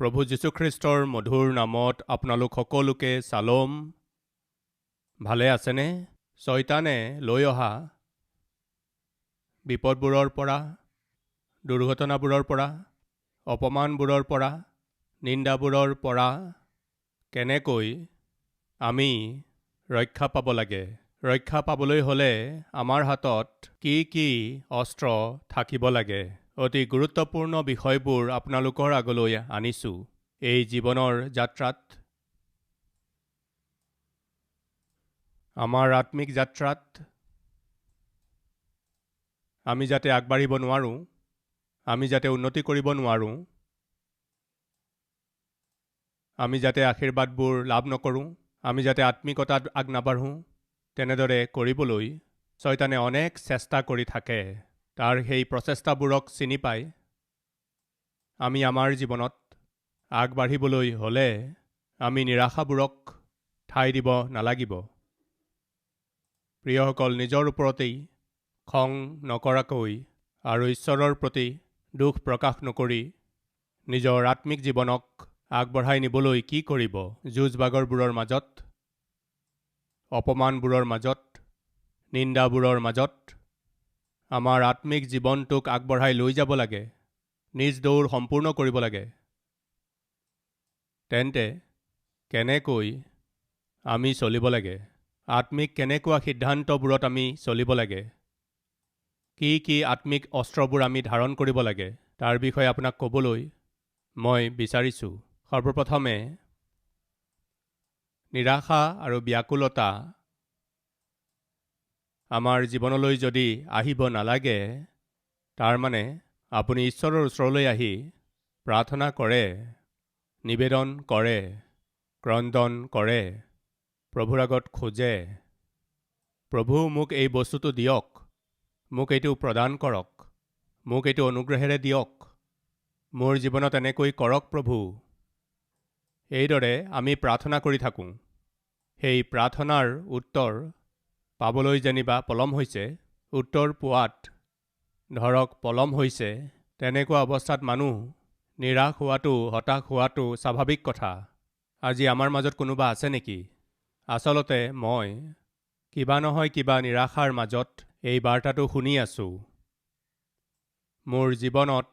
প্ৰভু যীশুখ্ৰীষ্টৰ মধুৰ নামত আপোনালোক সকলোকে চালম। ভালে আছেনে? শয়তানে লৈ অহা বিপদবোৰৰ পৰা, দুৰ্ঘটনাবোৰৰ পৰা, অপমানবোৰৰ পৰা, নিন্দাবোৰৰ পৰা কেনেকৈ আমি ৰক্ষা পাব লাগে? ৰক্ষা পাবলৈ হ'লে আমাৰ হাতত কি কি অস্ত্ৰ থাকিব লাগে? অতি গুৰুত্বপূৰ্ণ বিষয়বোৰ আপোনালোকৰ আগলৈ আনিছোঁ। এই জীৱনৰ যাত্ৰাত, আমাৰ আত্মিক যাত্ৰাত আমি যাতে আগবাঢ়িব নোৱাৰোঁ, আমি যাতে উন্নতি কৰিব নোৱাৰোঁ, আমি যাতে আশীৰ্বাদবোৰ লাভ নকৰোঁ, আমি যাতে আত্মিকতাত আগ নাবাঢ়োঁ, তেনেদৰে কৰিবলৈ শয়তানে অনেক চেষ্টা কৰি থাকে। তাৰ সেই প্ৰচেষ্টাবোৰক চিনি পাই আমি আমাৰ জীৱনত আগবাঢ়িবলৈ হ'লে আমি নিৰাশাবোৰক ঠাই দিব নালাগিব। প্ৰিয়সকল, নিজৰ ওপৰতেই খং নকৰাকৈ আৰু ঈশ্বৰৰ প্ৰতি দুখ প্ৰকাশ নকৰি নিজৰ আত্মিক জীৱনক আগবঢ়াই নিবলৈ কি কৰিব? যুঁজ-বাগৰবোৰৰ মাজত, অপমানবোৰৰ মাজত, নিন্দাবোৰৰ মাজত আমাৰ আত্মিক জীৱনটোক আগবঢ়াই লৈ যাব লাগে, নিজ দৌৰ সম্পূৰ্ণ কৰিব লাগে। তেন্তে কেনেকৈ আমি চলিব লাগে? আত্মিক কেনেকুৱা সিদ্ধান্তবোৰত আমি চলিব লাগে? কি কি আত্মিক অস্ত্ৰবোৰ আমি ধাৰণ কৰিব লাগে? তাৰ বিষয়ে আপোনাক ক'বলৈ মই বিচাৰিছোঁ। সৰ্বপ্ৰথমে নিৰাশা আৰু ব্যাকুলতা আমাৰ জীৱনলৈ যদি আহিব নালাগে, তাৰ মানে আপুনি ঈশ্বৰৰ ওচৰলৈ আহি প্ৰাৰ্থনা কৰে, নিবেদন কৰে, ক্ৰন্দন কৰে, প্ৰভুৰ আগত খোজে, প্ৰভু মোক এই বস্তুটো দিয়ক, মোক এইটো প্ৰদান কৰক, মোক এইটো অনুগ্ৰহেৰে দিয়ক, মোৰ জীৱনত এনেকৈ কৰক প্ৰভু। এইদৰে আমি প্ৰাৰ্থনা কৰি থাকোঁ। সেই প্ৰাৰ্থনাৰ উত্তৰ পাবলৈ যেনিবা পলম হৈছে, উত্তৰ পোৱাত ধৰক পলম হৈছে, তেনেকুৱা অৱস্থাত মানুহ নিৰাশ হোৱাটো, হতাশ হোৱাটো স্বাভাৱিক কথা। আজি আমাৰ মাজত কোনোবা আছে নেকি? আচলতে মই কিবা নহয় কিবা নিৰাশাৰ মাজত এই বাৰ্তাটো শুনি আছোঁ। মোৰ জীৱনত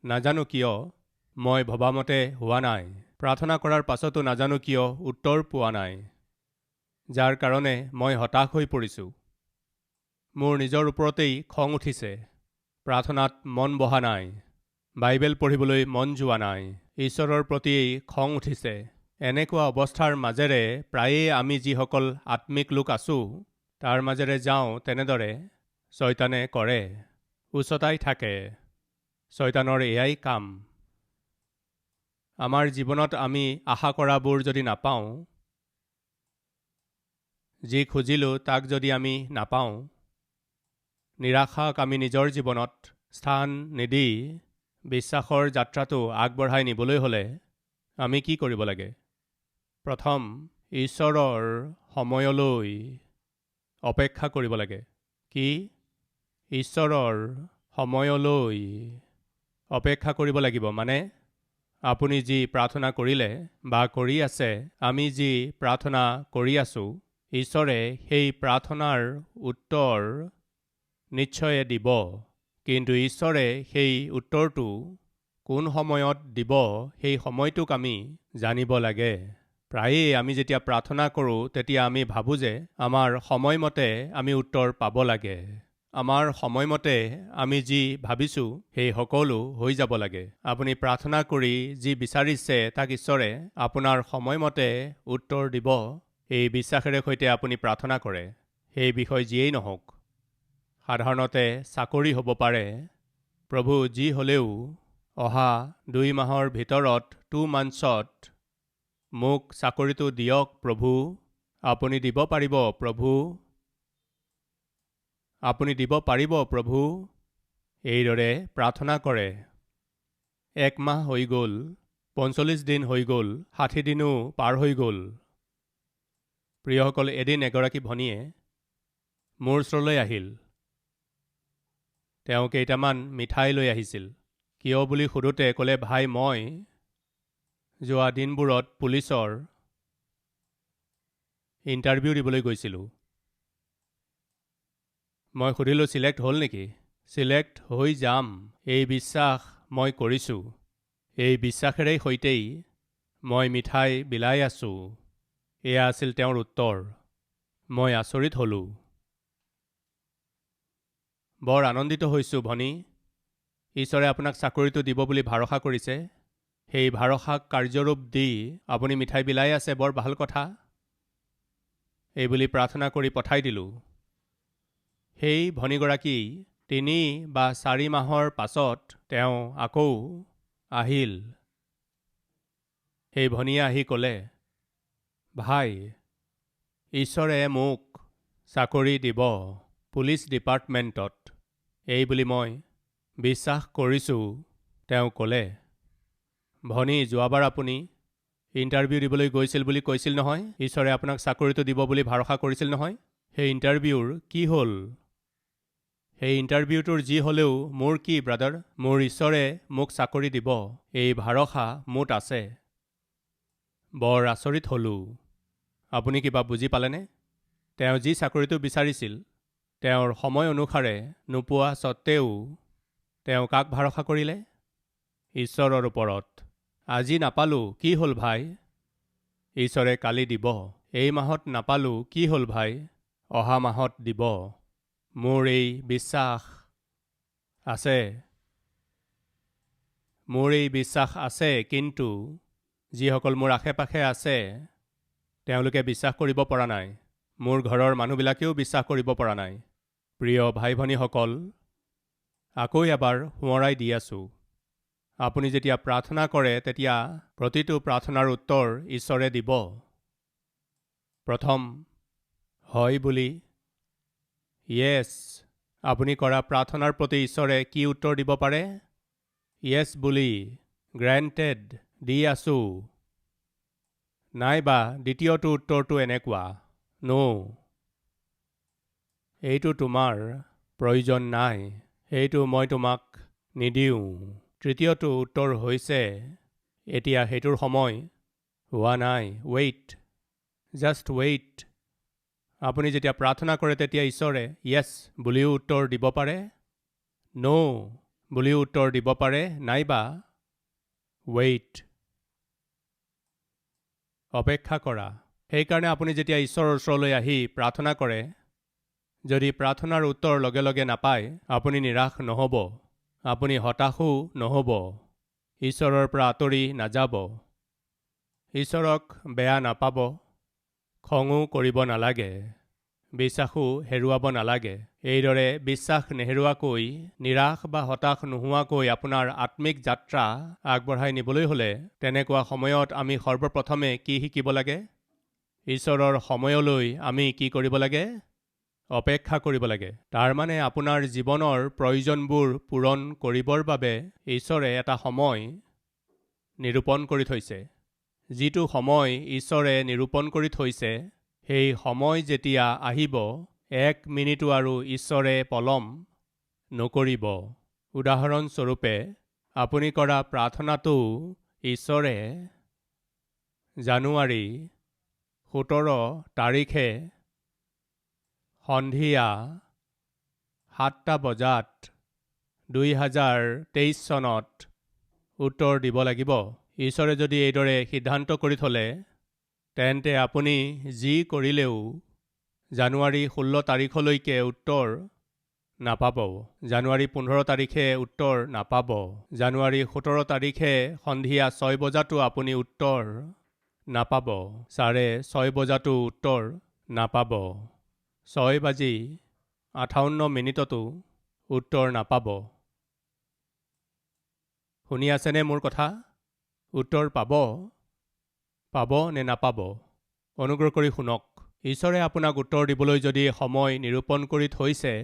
নাজানো কিয় মই ভবামতে হোৱা নাই। প্ৰাৰ্থনা কৰাৰ পাছতো নাজানো কিয় উত্তৰ পোৱা নাই, যাৰ কাৰণে মই হতাশ হৈ পৰিছোঁ। মোৰ নিজৰ ওপৰতেই খং উঠিছে। প্ৰাৰ্থনাত মন বহা নাই, বাইবেল পঢ়িবলৈ মন যোৱা নাই, ঈশ্বৰৰ প্ৰতিয়েই খং উঠিছে। এনেকুৱা অৱস্থাৰ মাজেৰে প্ৰায়েই আমি যিসকল আত্মিক লোক আছোঁ, তাৰ মাজেৰে যাওঁ, তেনেদৰে শয়তানে কৰে, উচতাই থাকে। শয়তানৰ এয়াই কাম। আমাৰ জীৱনত আমি আশা কৰাবোৰ যদি নাপাওঁ, যি খুজিলোঁ তাক যদি আমি নাপাওঁ, নিৰাশাক আমি নিজৰ জীৱনত স্থান নিদি বিশ্বাসৰ যাত্ৰাটো আগবঢ়াই নিবলৈ হ'লে আমি কি কৰিব লাগে? প্ৰথম, ঈশ্বৰৰ সময়লৈ অপেক্ষা কৰিব লাগে। কি? ঈশ্বৰৰ সময়লৈ অপেক্ষা কৰিব লাগিব। মানে আপুনি যি প্ৰাৰ্থনা কৰিলে বা কৰি আছে, আমি যি প্ৰাৰ্থনা কৰি আছোঁ, ঈশ্বৰে সেই প্ৰাৰ্থনাৰ উত্তৰ নিশ্চয় দিব। কিন্তু ঈশ্বৰে সেই উত্তৰটো কোন সময়ত দিব, সেই সময়টোক আমি জানিব লাগে। প্ৰায়েই আমি যেতিয়া প্ৰাৰ্থনা কৰোঁ, তেতিয়া আমি ভাবোঁ যে আমাৰ সময়মতে আমি উত্তৰ পাব লাগে। আমাৰ সময়মতে আমি যি ভাবিছোঁ সেই সকলো হৈ যাব লাগে। আপুনি প্ৰাৰ্থনা কৰি যি বিচাৰিছে তাক ঈশ্বৰে আপোনাৰ সময়মতে উত্তৰ দিব, এই বিশ্বাসেৰে সৈতে আপুনি প্ৰাৰ্থনা কৰে। সেই বিষয় যিয়েই নহওক, সাধাৰণতে চাকৰি হ'ব পাৰে। প্ৰভু, যি হ'লেও অহা 2 মাহৰ ভিতৰত 2 মান্থছত মোক চাকৰিটো দিয়ক প্ৰভু, আপুনি দিব পাৰিব প্ৰভু, আপুনি দিব পাৰিব প্ৰভু। এইদৰে প্ৰাৰ্থনা কৰে। 1 মাহ হৈ গ'ল, 45 দিন হৈ গ'ল, 60 দিনো পাৰ হৈ গ'ল। প্ৰিয়সকল, এদিন এগৰাকী ভনীয়ে মোৰ ওচৰলৈ আহিল। তেওঁ কেইটামান মিঠাই লৈ আহিছিল। কিয় বুলি সোধোতে ক'লে, ভাই, মই যোৱা দিনবোৰত পুলিচৰ ইণ্টাৰভিউ দিবলৈ গৈছিলোঁ। মই সুধিলোঁ ছিলেক্ট হ'ল নেকি? ছিলেক্ট হৈ যাম এই বিশ্বাস মই কৰিছোঁ। এই বিশ্বাসেৰেই সৈতেই মই মিঠাই বিলাই আছোঁ। এয়া আছিল তেওঁৰ উত্তৰ। মই আচৰিত হ'লোঁ। বৰ আনন্দিত হৈছোঁ ভনী। ঈশ্বৰে আপোনাক চাকৰিটো দিব বুলি ভৰসা কৰিছে। সেই ভৰসাক কাৰ্যৰূপ দি আপুনি মিঠাই বিলাই আছে, বৰ ভাল কথা। এইবুলি প্ৰাৰ্থনা কৰি পঠাই দিলোঁ। সেই ভনীগৰাকী 3 বা 4 মাহৰ পাছত তেওঁ আকৌ আহিল। সেই ভনীয়ে আহি ক'লে, ভাই, ঈশ্বৰে মোক চাকৰি দিব পুলিচ ডিপাৰ্টমেণ্টত, এই বুলি মই বিশ্বাস কৰিছোঁ। তেওঁ ক'লে, ভনী, যোৱাবাৰ আপুনি ইণ্টাৰভিউ দিবলৈ গৈছিল বুলি কৈছিল নহয়, ঈশ্বৰে আপোনাক চাকৰিটো দিব বুলি ভৰসা কৰিছিল নহয়। সেই ইণ্টাৰভিউৰ কি হ'ল? সেই ইণ্টাৰভিউটোৰ যি হ'লেও মোৰ কি ব্ৰাদাৰ, মোৰ ঈশ্বৰে মোক চাকৰি দিব, এই ভৰসা মোত আছে। বৰ আচৰিত হ'লোঁ। আপুনি কিবা বুজি পালেনে? তেওঁ যি চাকৰিটো বিচাৰিছিল তেওঁৰ সময় অনুসাৰে নোপোৱা স্বত্তেও তেওঁ কাক ভৰসা কৰিলে? ঈশ্বৰৰ ওপৰত। আজি নাপালোঁ, কি হ'ল ভাই? ঈশ্বৰে কালি দিব। এই মাহত নাপালোঁ, কি হ'ল ভাই? অহা মাহত দিব। মোৰ এই বিশ্বাস আছে। মোৰ এই বিশ্বাস আছে, কিন্তু যিসকল মোৰ আশে পাশে আছে তেওঁলোকে বিশ্বাস কৰিব পৰা নাই। মোৰ ঘৰৰ মানুহবিলাকেও বিশ্বাস কৰিব পৰা নাই। প্ৰিয় ভাই ভনীসকল, আকৌ এবাৰ সোঁৱৰাই দি আছোঁ। আপুনি যেতিয়া প্ৰাৰ্থনা কৰে তেতিয়া প্ৰতিটো প্ৰাৰ্থনাৰ উত্তৰ ঈশ্বৰে দিব। প্ৰথম হয় বুলি য়েছ। আপুনি কৰা প্ৰাৰ্থনাৰ প্ৰতি ঈশ্বৰে কি উত্তৰ দিব পাৰে? য়েছ বুলি গ্ৰেণ্টেড দি আছোঁ। নাইবা দ্বিতীয়টো উত্তৰটো এনেকুৱা, ন', এইটো তোমাৰ প্ৰয়োজন নাই, সেইটো মই তোমাক নিদিওঁ। তৃতীয়টো উত্তৰ হৈছে, এতিয়া সেইটোৰ সময় হোৱা নাই, ৱেইট, জাষ্ট ৱেইট। আপুনি যেতিয়া প্ৰাৰ্থনা কৰে তেতিয়া ঈশ্বৰে য়েছ বুলিও উত্তৰ দিব পাৰে, ন' বুলিও উত্তৰ দিব পাৰে, নাইবা ৱেইট, অপেক্ষা কৰা। সেইকাৰণে আপুনি যেতিয়া ঈশ্বৰৰ ওচৰলৈ আহি প্ৰাৰ্থনা কৰে, যদি প্ৰাৰ্থনাৰ উত্তৰ লগে লগে নাপায়, আপুনি নিৰাশ নহ'ব, আপুনি হতাশো নহ'ব, ঈশ্বৰৰ পৰা আঁতৰি নাযাব, ঈশ্বৰক বেয়া নাপাব, খঙো কৰিব নালাগে, বিশ্বাসো হেৰুৱাব নালাগে। এইদৰে বিশ্বাস নেহেৰুৱাকৈ, নিৰাশ বা হতাশ নোহোৱাকৈ আপোনাৰ আত্মিক যাত্ৰা আগবঢ়াই নিবলৈ হ'লে তেনেকুৱা সময়ত আমি সৰ্বপ্ৰথমে কি শিকিব লাগে? ঈশ্বৰৰ সময়লৈ আমি কি কৰিব লাগে? অপেক্ষা কৰিব লাগে। তাৰমানে আপোনাৰ জীৱনৰ প্ৰয়োজনবোৰ পূৰণ কৰিবৰ বাবে ঈশ্বৰে এটা সময় নিৰূপণ কৰি থৈছে। যিটো সময় ঈশ্বৰে নিৰূপণ কৰি থৈছে, সেই সময় যেতিয়া আহিব, 1 মিনিটো আৰু ঈশ্বৰে পলম নকৰিব। উদাহৰণস্বৰূপে আপুনি কৰা প্ৰাৰ্থনাটো ঈশ্বৰে জানুৱাৰী 17 তাৰিখে সন্ধিয়া 7টা বজাত 2023 চনত উত্তৰ দিব লাগিব। ঈশ্বৰে যদি এইদৰে সিদ্ধান্ত কৰি থলে, তেন্তে আপুনি যি কৰিলেও জানুৱাৰী 16 তাৰিখলৈকে উত্তৰ নাপাব, জানুৱাৰী 15 তাৰিখে উত্তৰ নাপাব, জানুৱাৰী 17 তাৰিখে সন্ধিয়া 6 বজাতো আপুনি উত্তৰ নাপাব, 6:30 বজাতো উত্তৰ নাপাব, 6:58 উত্তৰ নাপাব। শুনি আছেনে মোৰ কথা? উত্তৰ পাব নে নাপাব? অনুগ্ৰহ কৰি শুনক। ঈশ্বৰে আপোনাক উত্তৰ দিবলৈ যদি সময় নিৰূপণ কৰি থৈছে,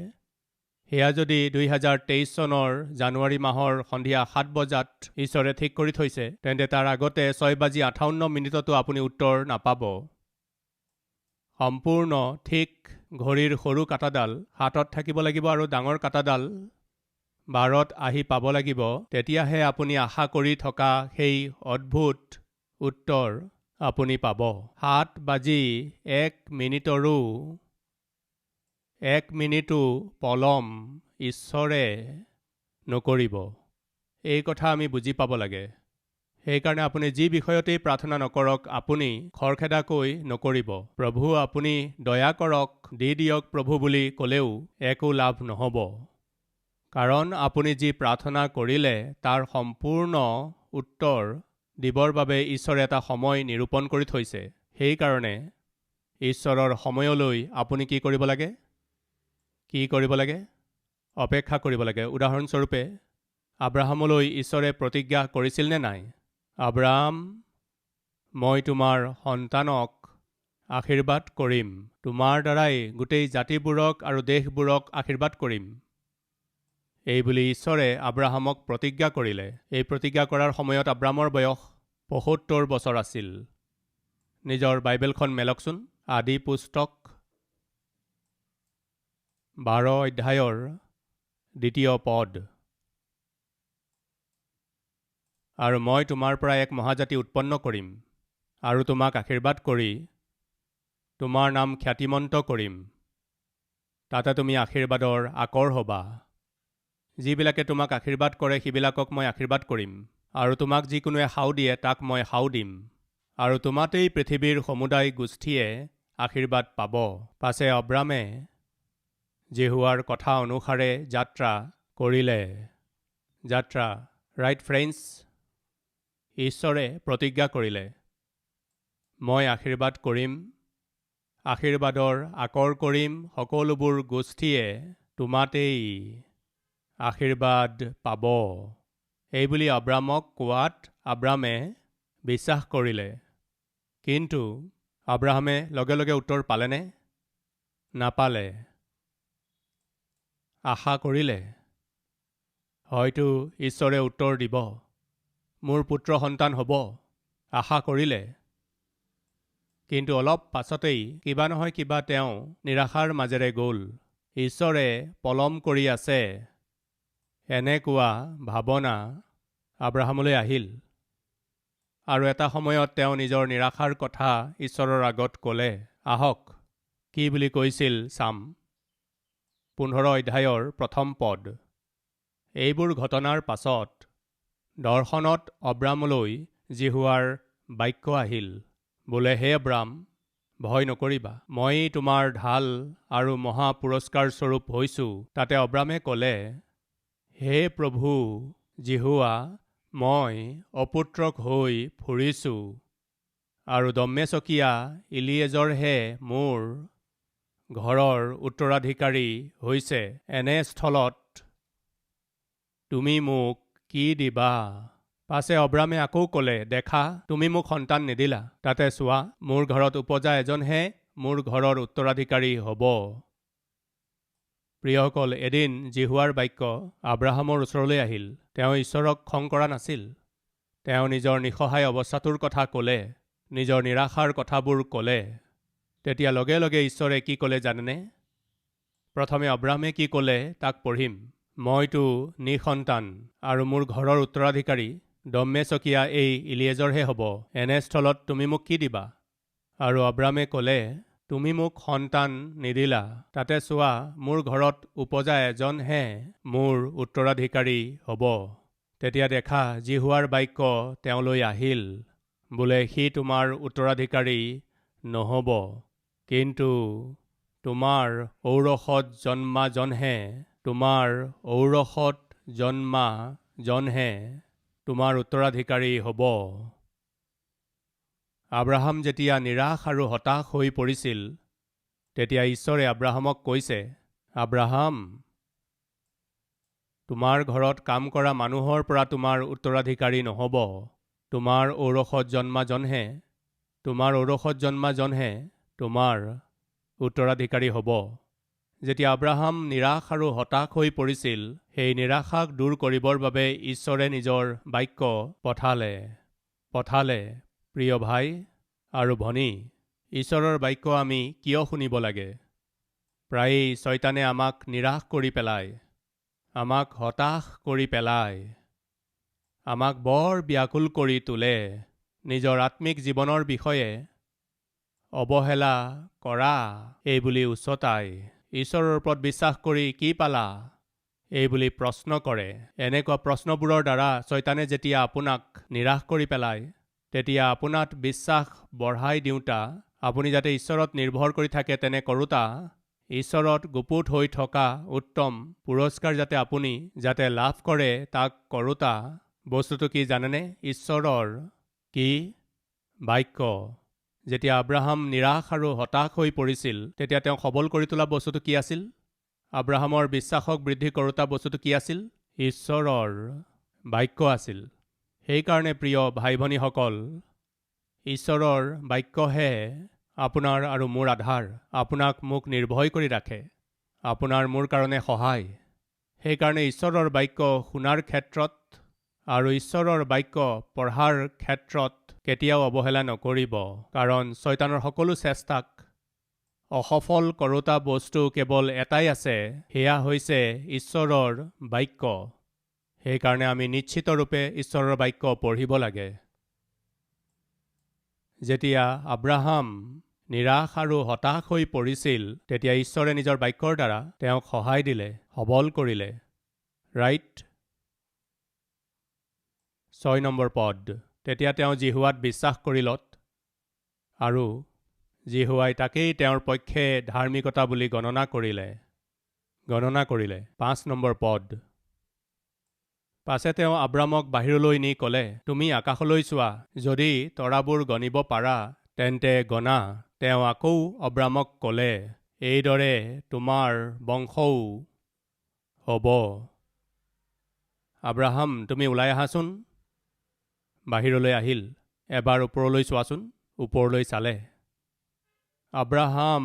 সেয়া যদি 2023 চনৰ জানুৱাৰী মাহৰ সন্ধিয়া 7 বজাত ঈশ্বৰে ঠিক কৰি থৈছে, তেন্তে তাৰ আগতে 6:58 আপুনি উত্তৰ নাপাব। সম্পূৰ্ণ ঠিক ঘড়ীৰ সৰু কাটাডাল হাতত থাকিব লাগিব আৰু ডাঙৰ কাটাডাল 12ত আহি পাব লাগিব। তেতিয়াহে আপুনি আশা কৰি থকা সেই অদ্ভুত উত্তৰ আপুনি পাব। 7:01 1 মিনিটো পলম ঈশ্বৰে নকৰিব। এই কথা আমি বুজি পাব লাগে। সেইকাৰণে আপুনি যি বিষয়তেই প্ৰাৰ্থনা নকৰক, আপুনি খৰখেদাকৈ নকৰিব। প্ৰভু আপুনি দয়া কৰক, দি দিয়ক প্ৰভু বুলি ক'লেও একো লাভ নহ'ব। কাৰণ আপুনি যি প্ৰাৰ্থনা কৰিলে তাৰ সম্পূৰ্ণ উত্তৰ দিবৰ বাবে ঈশ্বৰে এটা সময় নিৰূপণ কৰি থৈছে। সেইকাৰণে ঈশ্বৰৰ সময়লৈ আপুনি কি কৰিব লাগে? অপেক্ষা কৰিব লাগে। উদাহৰণস্বৰূপে আব্ৰাহামলৈ ঈশ্বৰে প্ৰতিজ্ঞা কৰিছিল নে নাই? আব্ৰাহাম, মই তোমাৰ সন্তানক আশীৰ্বাদ কৰিম, তোমাৰ দ্বাৰাই গোটেই জাতিবোৰক আৰু দেশবোৰক আশীৰ্বাদ কৰিম। এই বুলি ঈশ্বৰে আব্ৰাহামক প্ৰতিজ্ঞা কৰিলে। এই প্ৰতিজ্ঞা কৰাৰ সময়ত আব্ৰাহামৰ বয়স ৭৫ বছৰ আছিল। নিজৰ বাইবেলখন মেলকচোন। আদি পুস্তক 12 অধ্যায়ৰ 2 পদ। আৰু মই তোমাৰ পৰা এক মহাজাতি উৎপন্ন কৰিম আৰু তোমাক আশীৰ্বাদ কৰি তোমাৰ নাম খ্যাতিমন্ত কৰিম। তাতে তুমি আশীৰ্বাদৰ আকৰ হ'বা। যিবিলাকে তোমাক আশীৰ্বাদ কৰে সিবিলাকক মই আশীৰ্বাদ কৰিম, আৰু তোমাক যিকোনোৱে সাও দিয়ে তাক মই সাও দিম, আৰু তোমাতেই পৃথিৱীৰ সমুদায় গোষ্ঠীয়ে আশীৰ্বাদ পাব। পাছে আব্ৰামে যেহোৱাৰ কথা অনুসাৰে যাত্ৰা কৰিলে। ৰাইট ফ্ৰেণ্ডছ, ঈশ্বৰে প্ৰতিজ্ঞা কৰিলে, মই আশীৰ্বাদ কৰিম, আশীৰ্বাদৰ আকৰ কৰিম, সকলোবোৰ গোষ্ঠীয়ে তোমাতেই আশীৰ্বাদ পাব। এইবুলি আব্ৰামক কোৱাত আব্ৰামে বিশ্বাস কৰিলে। কিন্তু আব্ৰাহামে লগে লগে উত্তৰ পালেনে? নাপালে। আশা কৰিলে, হয়তো ঈশ্বৰে উত্তৰ দিব, মোৰ পুত্ৰ সন্তান হ'ব। আশা কৰিলে। কিন্তু অলপ পাছতেই কিবা নহয় কিবা তেওঁ নিৰাশাৰ মাজেৰে গ'ল। ঈশ্বৰে পলম কৰি আছে, এনেকুৱা ভাৱনা আব্ৰাহামলৈ আহিল। আৰু এটা সময়ত তেওঁ নিজৰ নিৰাশাৰ কথা ঈশ্বৰৰ আগত ক'লে। আহক কি বুলি কৈছিল চাম। 15 অধ্যায়ৰ 1 পদ। এইবোৰ ঘটনাৰ পাছত দৰ্শনত আব্ৰামলৈ যেহোৱাৰ বাক্য আহিল, বোলে হে আব্ৰাম, ভয় নকৰিবা, মই তোমাৰ ঢাল আৰু মহা পুৰস্কাৰ স্বৰূপ হৈছোঁ। তাতে আব্ৰামে ক'লে, হে প্ৰভু যেহোৱা, মই অপুত্ৰক হৈ ফুৰিছোঁ, আৰু দম্মেচকীয়া ইলিয়েজৰহে মোৰ ঘৰৰ উত্তৰাধিকাৰী হৈছে। এনে স্থলত তুমি মোক কি দিবা? পাছে আব্ৰামে আকৌ ক'লে, দেখা, তুমি মোক সন্তান নিদিলা, তাতে চোৱা, মোৰ ঘৰত উপজা এজনহে মোৰ ঘৰৰ উত্তৰাধিকাৰী হ'ব। প্ৰিয়সকল, এদিন যেহোৱাৰ বাক্য আব্ৰাহামৰ ওচৰলৈ আহিল। তেওঁ ঈশ্বৰক খং কৰা নাছিল। তেওঁ নিজৰ নিসহায় অৱস্থাটোৰ কথা ক'লে, নিজৰ নিৰাশাৰ কথাবোৰ ক'লে। তেতিয়া লগে লগে ঈশ্বৰে কি ক'লে জানেনে? প্ৰথমে আব্ৰাহামে কি ক'লে তাক পঢ়িম। মইতো নিসন্তান, আৰু মোৰ ঘৰৰ উত্তৰাধিকাৰী দম্মেচকীয়া এই ইলিয়েজৰহে হ'ব। এনে স্থলত তুমি মোক কি দিবা? আৰু আব্ৰাহামে ক'লে, তুমি মোক সন্তান নিদিলা, তাতে চোৱা, মোৰ ঘৰত উপজা এজনহে মোৰ উত্তৰাধিকাৰী হ'ব। তেতিয়া দেখা, যেহোৱাৰ বাক্য তেওঁলৈ আহিল, বোলে সি তোমাৰ উত্তৰাধিকাৰী নহ'ব, কিন্তু তোমাৰ ঔৰসত জন্মা জনহে তোমাৰ উত্তৰাধিকাৰী হ'ব। আব্ৰাহাম যেতিয়া নিৰাশ আৰু হতাশ হৈ পৰিছিল, তেতিয়া ঈশ্বৰে আব্ৰাহামক কৈছে, আব্ৰাহাম, তোমাৰ ঘৰত কাম কৰা মানুহৰ পৰা তোমাৰ উত্তৰাধিকাৰী নহ'ব, তোমাৰ ঔৰসত জন্মা জনহে তোমাৰ উত্তৰাধিকাৰী হ'ব। যেতিয়া আব্ৰাহাম নিৰাশ আৰু হতাশ হৈ পৰিছিল, সেই নিৰাশাক দূৰ কৰিবৰ বাবে ঈশ্বৰে নিজৰ বাক্য পঠালে। প্ৰিয় ভাই আৰু ভনী, ঈশ্বৰৰ বাক্য আমি কিয় শুনিব লাগে? প্ৰায়েই শয়তানে আমাক নিৰাশ কৰি পেলায়, আমাক হতাশ কৰি পেলায়, আমাক বৰ ব্যাকুল কৰি তোলে, নিজৰ আত্মিক জীৱনৰ বিষয়ে অৱহেলা কৰা এইবুলি উচতাই ঈশ্বৰৰ ওপৰত বিশ্বাস কৰি কি পালা এইবুলি প্ৰশ্ন কৰে। এনেকুৱা প্ৰশ্নবোৰৰ দ্বাৰা শয়তানে যেতিয়া আপোনাক নিৰাশ কৰি পেলায়, তেতিয়া আপোনাক বিশ্বাস বঢ়াই দিওঁতা, আপুনি যাতে ঈশ্বৰত নিৰ্ভৰ কৰি থাকে তেনে কৰোঁতা, ঈশ্বৰত গুপুত হৈ থকা উত্তম পুৰস্কাৰ যাতে আপুনি লাভ কৰে তাক কৰোঁতা, বস্তুটো কি জানেনে? ঈশ্বৰৰ কি বাক্য। যেতিয়া আব্ৰাহাম নিৰাশ আৰু হতাশ হৈ পৰিছিল, তেতিয়া তেওঁ সবল কৰি তোলা বস্তুটো কি আছিল? আব্ৰাহামৰ বিশ্বাসক বৃদ্ধি কৰোঁতা বস্তুটো কি আছিল? ঈশ্বৰৰ বাক্য আছিল। সেইকাৰণে প্ৰিয় ভাই ভনীসকল, ঈশ্বৰৰ বাক্যহে আপোনাৰ আৰু মোৰ আধাৰ, আপোনাক মোক নিৰ্ভয় কৰি ৰাখে, আপোনাৰ মোৰ কাৰণে সহায়। সেইকাৰণে ঈশ্বৰৰ বাক্য শুনাৰ ক্ষেত্ৰত আৰু ঈশ্বৰৰ বাক্য পঢ়াৰ ক্ষেত্ৰত কেতিয়াও অৱহেলা নকৰিব, কাৰণ শয়তানৰ সকলো চেষ্টাক অসফল কৰোঁতা বস্তু কেৱল এটাই আছে, সেয়া হৈছে ঈশ্বৰৰ বাক্য। সেইকাৰণে আমি নিশ্চিতৰূপে ঈশ্বৰৰ বাক্য পঢ়িব লাগে। যেতিয়া আব্ৰাহাম নিৰাশ আৰু হতাশ হৈ পৰিছিল, তেতিয়া ঈশ্বৰে নিজৰ বাক্যৰ দ্বাৰা তেওঁক সহায় দিলে, সবল কৰিলে। ৰাইট। 6 নম্বৰ পদ। তেতিয়া তেওঁ জিহুৱাত বিশ্বাস কৰিলত আৰু জিহুৱাই তাকেই তেওঁৰ পক্ষে ধাৰ্মিকতা বুলি গণনা কৰিলে। 5 নম্বৰ পদ। পাছে তেওঁ আব্ৰামক বাহিৰলৈ নি ক'লে, তুমি আকাশলৈ চোৱা, যদি তৰাবোৰ গণিব পাৰা তেন্তে গণা। তেওঁ আকৌ আব্ৰামক ক'লে, এইদৰে তোমাৰ বংশও হ'ব। আব্ৰাহাম, তুমি ওলাই আহাচোন। বাহিৰলৈ আহিল। এবাৰ ওপৰলৈ চোৱাচোন। ওপৰলৈ চালে। আব্ৰাহাম,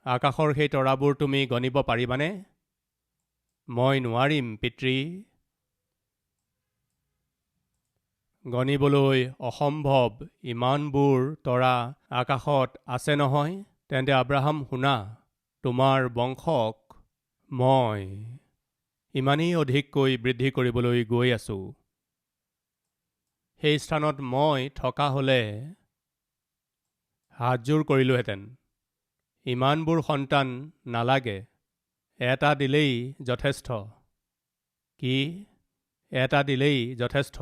আকাশৰ সেই তৰাবোৰ তুমি গণিব পাৰিবানে? মই নোৱাৰিম পিতৃ। গণিবলৈ অসম্ভৱ ইমানবোৰ তৰা আকাশত আছে নহয়। তেন্তে আব্ৰাহাম শুনা, তোমাৰ বংশক মই ইমানেই অধিককৈ বৃদ্ধি কৰিবলৈ গৈ আছোঁ। সেই স্থানত মই থকা হ'লে হাতযোৰ কৰিলোহেঁতেন। ইমানবোৰ সন্তান নালাগে, এটা দিলেই যথেষ্ট। কি? এটা দিলেই যথেষ্ট।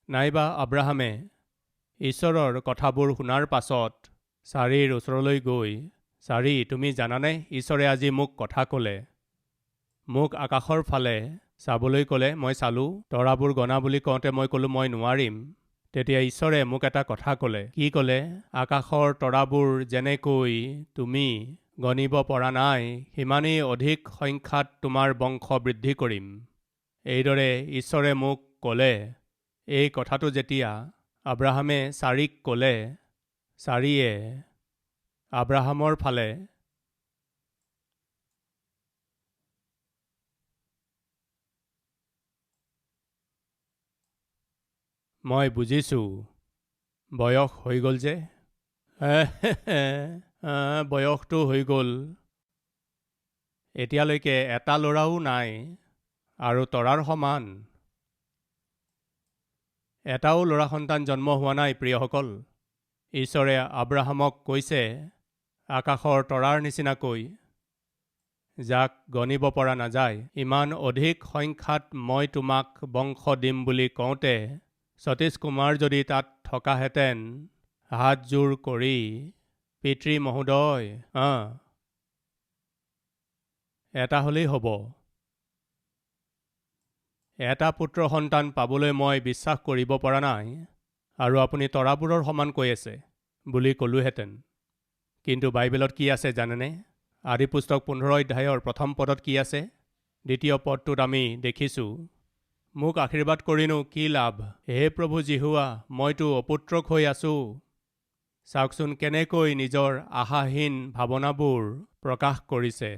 নাইবা আব্ৰাহামে ঈশ্বৰৰ কথাবোৰ শুনাৰ পাছত চাৰীৰ ওচৰলৈ গৈ, চাৰী, তুমি জানানে ঈশ্বৰে আজি মোক কথা ক'লে, মোক আকাশৰ ফালে চাবলৈ ক'লে, মই চালোঁ, তৰাবোৰ গণা বুলি কওঁতে মই ক'লোঁ মই নোৱাৰিম। তেতিয়া ঈশ্বৰে মোক এটা কথা ক'লে। কি ক'লে? আকাশৰ তৰাবোৰ যেনেকৈ তুমি গণিব পৰা নাই, সিমানেই অধিক সংখ্যাত তোমাৰ বংশ বৃদ্ধি কৰিম। এইদৰে ঈশ্বৰে মোক ক'লে। এই কথাটো যেতিয়া আব্ৰাহামে চাৰীক ক'লে, চাৰীয়ে আব্ৰাহামৰ ফালে মই বুজিছোঁ, বয়স হৈ গ'ল যে। বয়সটো হৈ গ'ল। এতিয়ালৈকে এটা ল'ৰাও নাই আৰু তৰাৰ সমান এটাও ল'ৰা সন্তান জন্ম হোৱা নাই। প্ৰিয়সকল, ঈশ্বৰে আব্ৰাহামক কৈছে, আকাশৰ তৰাৰ নিচিনাকৈ যাক গণিব পৰা নাযায়, ইমান অধিক সংখ্যাত মই তোমাক বংশ দিম বুলি কওঁতে সতীশ কুমাৰ যদি তাত থকাহেঁতেন, হাতযোৰ কৰি, পিতৃ মহোদয়, এটা হ'লেই হ'ব, এটা পুত্ৰ সন্তান পাবলৈ মই বিশ্বাস কৰিব পৰা নাই, আৰু আপুনি তৰাবোৰৰ সমান কৈ আছে বুলি ক'লোহেঁতেন। কিন্তু বাইবেলত কি আছে জানেনে? আদি পুস্তক 15 অধ্যায়ৰ প্ৰথম পদত কি আছে? দ্বিতীয় পদটোত আমি দেখিছোঁ, মোক আশীৰ্বাদ কৰিনো কি লাভ, হে প্ৰভু জিহুৱা, মইতো অপুত্ৰক হৈ আছোঁ। চাওকচোন কেনেকৈ নিজৰ আশাহীন ভাৱনাবোৰ প্ৰকাশ কৰিছে।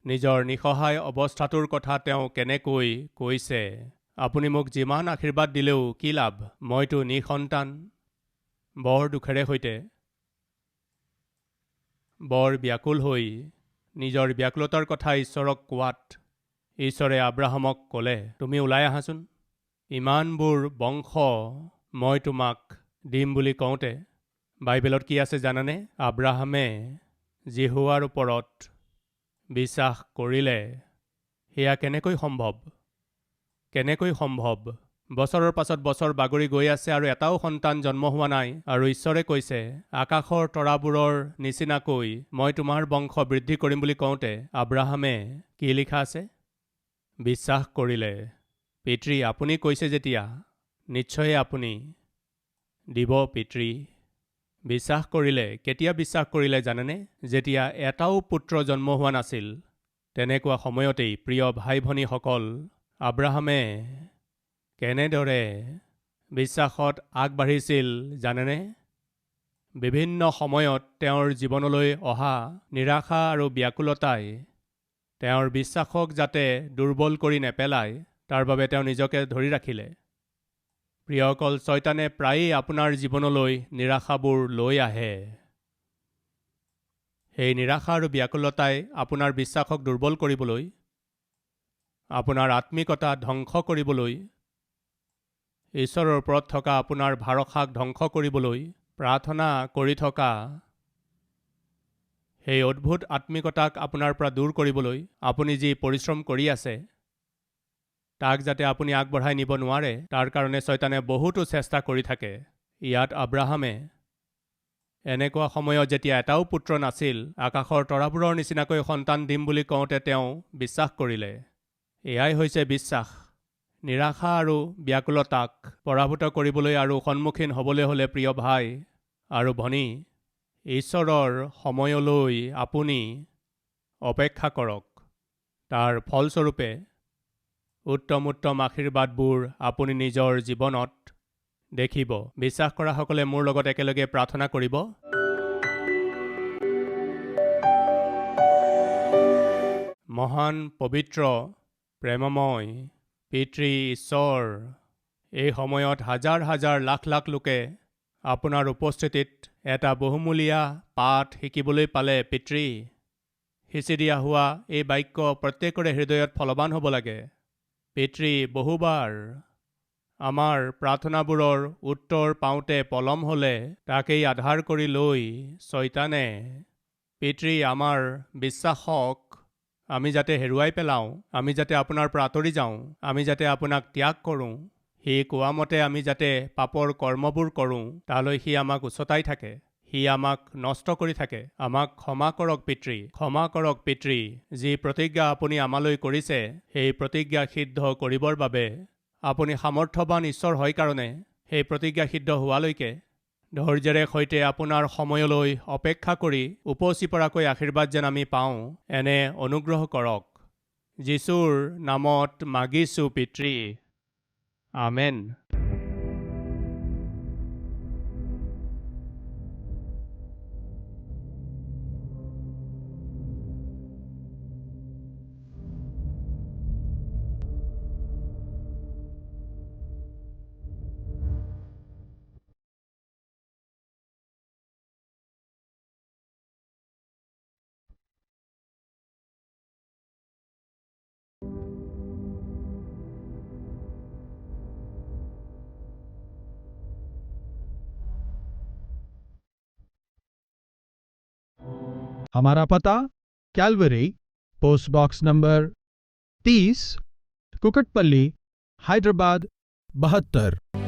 নিজৰ নিসহায় অৱস্থাটোৰ কথা তেওঁ কেনেকৈ কৈছে, আপুনি মোক যিমান আশীৰ্বাদ দিলেও কি লাভ, মইতো নিসন্তান। বৰ দুখেৰে সৈতে, বৰ ব্যাকুল হৈ নিজৰ ব্যাকুলতাৰ কথা ঈশ্বৰক কোৱাত ঈশ্বৰে আব্ৰাহামক ক'লে, তুমি ওলাই আহাচোন। ইমানবোৰ বংশ মই তোমাক দিম বুলি কওঁতে বাইবেলত কি আছে জানানে? আব্ৰাহামে যিহোৱাৰ ওপৰত বিশ্বাস কৰিলে। সেয়া কেনেকৈ সম্ভৱ? বছৰৰ পাছত বছৰ বাগৰি গৈ আছে আৰু এটাও সন্তান জন্ম হোৱা নাই, আৰু ঈশ্বৰে কৈছে আকাশৰ তৰাবোৰৰ নিচিনাকৈ মই তোমাৰ বংশ বৃদ্ধি কৰিম বুলি কওঁতে আব্ৰাহামে কি লিখা আছে? বিশ্বাস কৰিলে। পিতৃ, আপুনি কৈছে যেতিয়া নিশ্চয় আপুনি দিব পিতৃ। বিশ্বাস কৰিলে। কেতিয়া বিশ্বাস কৰিলে জানেনে? যেতিয়া এটাও পুত্ৰ জন্ম হোৱা নাছিল। তেনেকুৱা সময়তেই প্ৰিয় ভাই ভনীসকল, আব্ৰাহামে কেনেদৰে বিশ্বাসত আগবাঢ়িছিল জানেনে? বিভিন্ন সময়ত তেওঁৰ জীৱনলৈ অহা নিৰাশা আৰু ব্যাকুলতাই তেওঁৰ বিশ্বাসক যাতে দুৰ্বল কৰি নেপেলায় তাৰ বাবে তেওঁ নিজকে ধৰি ৰাখিলে। প্ৰিয়সকল, শয়তানে প্ৰায়েই আপোনাৰ জীৱনলৈ নিৰাশাবোৰ লৈ আহে। সেই নিৰাশা আৰু ব্যাকুলতাই আপোনাৰ বিশ্বাসক দুৰ্বল কৰিবলৈ, আপোনাৰ আত্মিকতা ধ্বংস কৰিবলৈ, ঈশ্বৰৰ ওপৰত থকা আপোনাৰ ভৰসাক ধ্বংস কৰিবলৈ প্ৰাৰ্থনা কৰি থকা সেই অদ্ভুত আত্মিকতাক আপোনাৰ পৰা দূৰ কৰিবলৈ আপুনি যি পৰিশ্ৰম কৰি আছে তাক যাতে আপুনি আগবঢ়াই নিব নোৱাৰে, তাৰ কাৰণে শয়তানে বহুতো চেষ্টা কৰি থাকে। ইয়াত আব্ৰাহামে এনেকুৱা সময়ত যেতিয়া এটাও পুত্ৰ নাছিল, আকাশৰ তৰাবোৰৰ নিচিনাকৈ সন্তান দিম বুলি কওঁতে তেওঁ বিশ্বাস কৰিলে। এয়াই হৈছে বিশ্বাস। নিৰাশা আৰু ব্যাকুলতাক পৰাভূত কৰিবলৈ আৰু সন্মুখীন হ'বলৈ হ'লে প্ৰিয় ভাই আৰু ভনী, ঈশ্বৰৰ সময়লৈ আপুনি অপেক্ষা কৰক। তাৰ ফলস্বৰূপে উত্তম আশীৰ্বাদবোৰ আপুনি নিজৰ জীৱনত দেখিব। বিশ্বাস কৰাসকলে মোৰ লগত একেলগে প্ৰাৰ্থনা কৰিব। মহান পবিত্ৰ প্ৰেমময় পিতৃ ঈশ্বৰ, এই সময়ত হাজাৰ হাজাৰ লাখ লাখ লোকে আপোনাৰ উপস্থিতিত এটা বহুমূলীয়া পাঠ শিকিবলৈ পালে। পিতৃ, সিঁচি দিয়া হোৱা এই বাক্য প্ৰত্যেকৰে হৃদয়ত ফলৱান হ'ব লাগে। পিতৃ, বহুবাৰ আমাৰ প্ৰাৰ্থনাবোৰৰ উত্তৰ পাওঁতে পলম হ'লে তাকেই আধাৰ কৰি লৈ শয়তানে পিতৃ আমাৰ বিশ্বাসক আমি যাতে হেৰুৱাই পেলাওঁ, আমি যাতে আপোনাৰ পৰা আঁতৰি যাওঁ, আমি যাতে আপোনাক ত্যাগ কৰোঁ, সি কোৱা মতে আমি যাতে পাপৰ কৰ্মবোৰ কৰোঁ, তালৈ সি আমাক উচতাই থাকে, সি আমাক নষ্ট কৰি থাকে। আমাক ক্ষমা কৰক পিতৃ, ক্ষমা কৰক পিতৃ। যি প্ৰতিজ্ঞা আপুনি আমালৈ কৰিছে সেই প্ৰতিজ্ঞা সিদ্ধ কৰিবৰ বাবে আপুনি সামৰ্থ্যৱান ঈশ্বৰ হয় কাৰণে সেই প্ৰতিজ্ঞা সিদ্ধ হোৱালৈকে ধৈৰ্য্যেৰে সৈতে আপোনাৰ সময়লৈ অপেক্ষা কৰি উপচি পৰাকৈ আশীৰ্বাদ যেন আমি পাওঁ, এনে অনুগ্ৰহ কৰক। যীশুৰ নামত মাগিছোঁ পিতৃ, আমেন। हमारा पता Calvary, post box number 30, Kukatpally, Hyderabad 72।